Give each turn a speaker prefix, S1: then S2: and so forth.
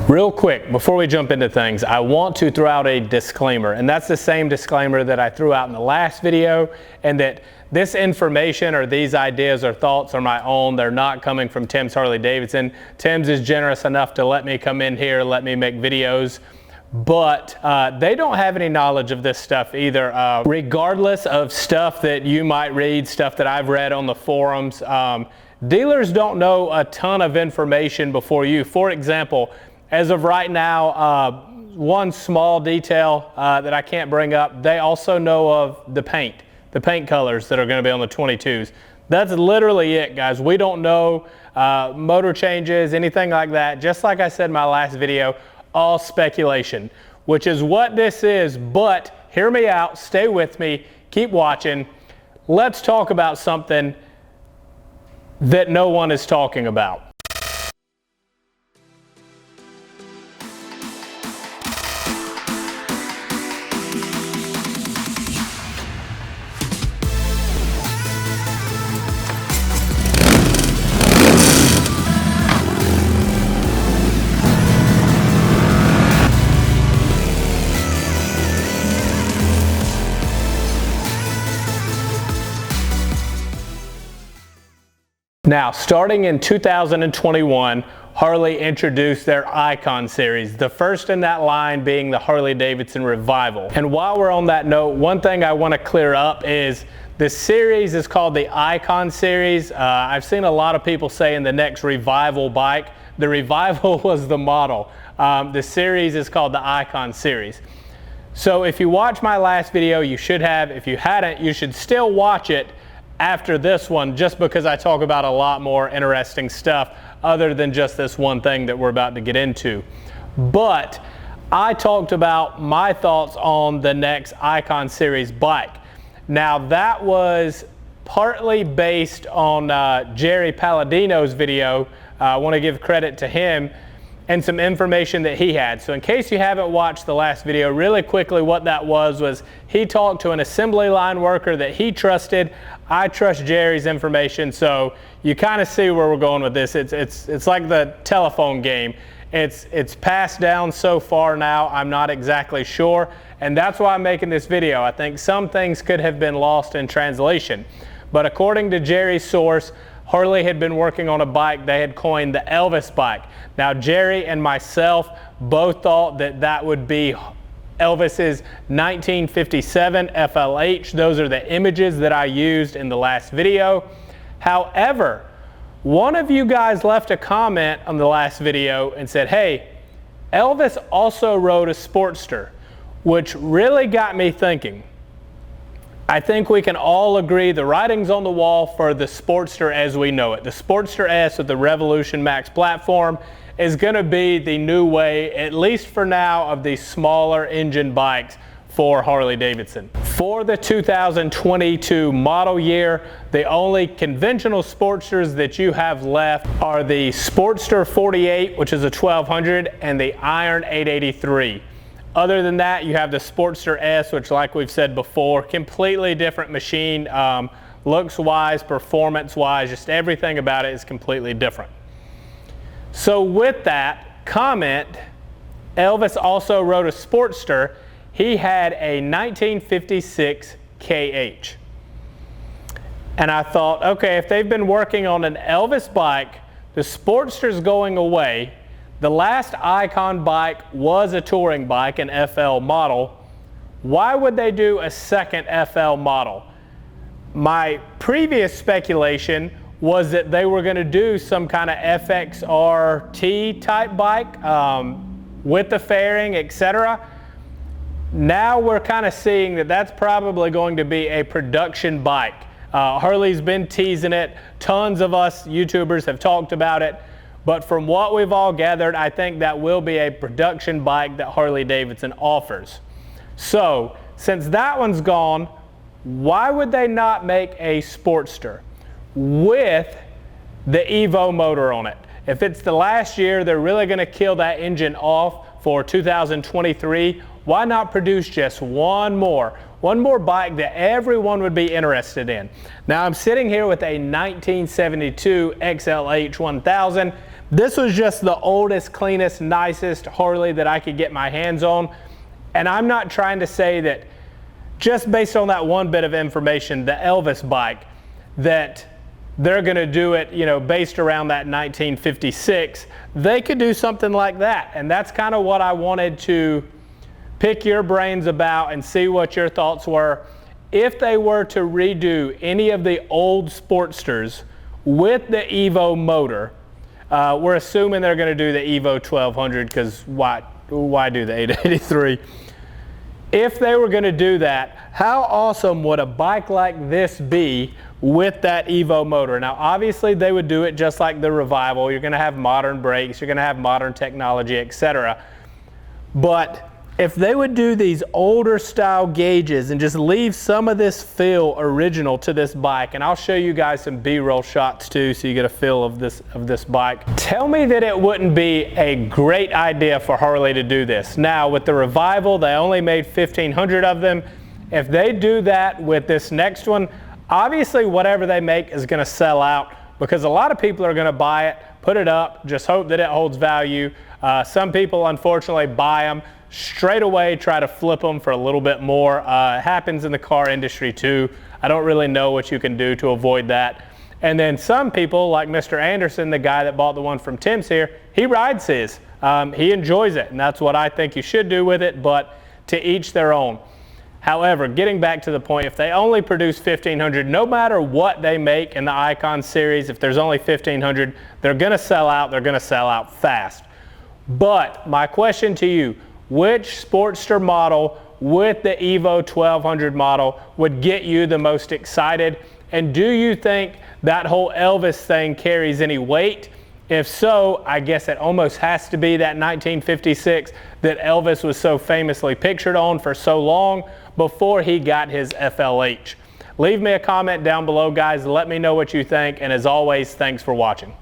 S1: Real quick, before we jump into things, I want to throw out a disclaimer, and that's the same disclaimer that I threw out in the last video, and that this information or these ideas or thoughts are my own. They're not coming from Timms Harley Davidson. Timms is generous enough to let me come in here, let me make videos, but they don't have any knowledge of this stuff either. Regardless of stuff that you might read, stuff that I've read on the forums, dealers don't know a ton of information before you. For example, as of right now, one small detail that I can't bring up, they also know of the paint colors that are going to be on the 22s. That's literally it, guys. We don't know motor changes, anything like that. Just like I said in my last video, all speculation, which is what this is. But hear me out, stay with me, keep watching. Let's talk about something that no one is talking about. Now, starting in 2021, Harley introduced their Icon series, the first in that line being the Harley Davidson Revival. And while we're on that note, one thing I want to clear up is the series is called the Icon series. I've seen a lot of people saying the next Revival bike. The Revival was the model. The series is called the Icon series. So if you watched my last video, you should have. If you hadn't, you should still watch it after this one, just because I talk about a lot more interesting stuff other than just this one thing that we're about to get into. But I talked about my thoughts on the next Icon series bike. Now that was partly based on Jerry Palladino's video. I want to give credit to him and some information that he had. So in case you haven't watched the last video, really quickly what that was he talked to an assembly line worker that he trusted. I trust Jerry's information, so you kind of see where we're going with this. It's like the telephone game. It's passed down so far now, I'm not exactly sure, and that's why I'm making this video. I think some things could have been lost in translation. But according to Jerry's source, Harley had been working on a bike they had coined the Elvis Bike. Now Jerry and myself both thought that that would be Elvis's 1957 FLH. Those are the images that I used in the last video. However, one of you guys left a comment on the last video and said, hey, Elvis also rode a Sportster, which really got me thinking. I think we can all agree the writing's on the wall for the Sportster as we know it. The Sportster S with the Revolution Max platform is going to be the new way, at least for now, of these smaller engine bikes for Harley Davidson. For the 2022 model year, the only conventional Sportsters that you have left are the Sportster 48, which is a 1200, and the Iron 883. Other than that, you have the Sportster S, which, like we've said before, completely different machine, looks-wise, performance-wise, just everything about it is completely different. So with that comment, Elvis also rode a Sportster. He had a 1956 KH. And I thought, okay, if they've been working on an Elvis bike, the Sportster's going away. The last Icon bike was a touring bike, an FL model. Why would they do a second FL model? My previous speculation was that they were going to do some kind of FXRT type bike with the fairing, etc. Now we're kind of seeing that that's probably going to be a production bike. Harley's been teasing it. Tons of us YouTubers have talked about it. But from what we've all gathered, I think that will be a production bike that Harley Davidson offers. So since that one's gone, why would they not make a Sportster with the Evo motor on it? If it's the last year, they're really going to kill that engine off for 2023. Why not produce just one more bike that everyone would be interested in? Now I'm sitting here with a 1972 XLH 1000. This was just the oldest, cleanest, nicest Harley that I could get my hands on. And I'm not trying to say that just based on that one bit of information, the Elvis Bike, that they're going to do it, based around that 1956. They could do something like that. And that's kind of what I wanted to pick your brains about and see what your thoughts were. If they were to redo any of the old Sportsters with the Evo motor, we're assuming they're going to do the Evo 1200 because why do the 883? If they were going to do that, how awesome would a bike like this be with that Evo motor? Now, obviously, they would do it just like the Revival. You're going to have modern brakes, you're going to have modern technology, etc. But if they would do these older style gauges and just leave some of this feel original to this bike, and I'll show you guys some B-roll shots too so you get a feel of this bike. Tell me that it wouldn't be a great idea for Harley to do this. Now with the Revival, they only made 1,500 of them. If they do that with this next one, obviously whatever they make is going to sell out because a lot of people are going to buy it, put it up, just hope that it holds value. Some people unfortunately buy them straight away, try to flip them for a little bit more. It happens in the car industry too. I don't really know what you can do to avoid that. And then some people like Mr. Anderson, the guy that bought the one from Timms here, he rides his. He enjoys it, and that's what I think you should do with it, but to each their own. However, getting back to the point, if they only produce 1,500, no matter what they make in the Icon series, if there's only 1,500, they're going to sell out. They're going to sell out fast. But my question to you, which Sportster model with the Evo 1200 model would get you the most excited? And do you think that whole Elvis thing carries any weight? If so, I guess it almost has to be that 1956 that Elvis was so famously pictured on for so long before he got his FLH. Leave me a comment down below, guys. Let me know what you think. And as always, thanks for watching.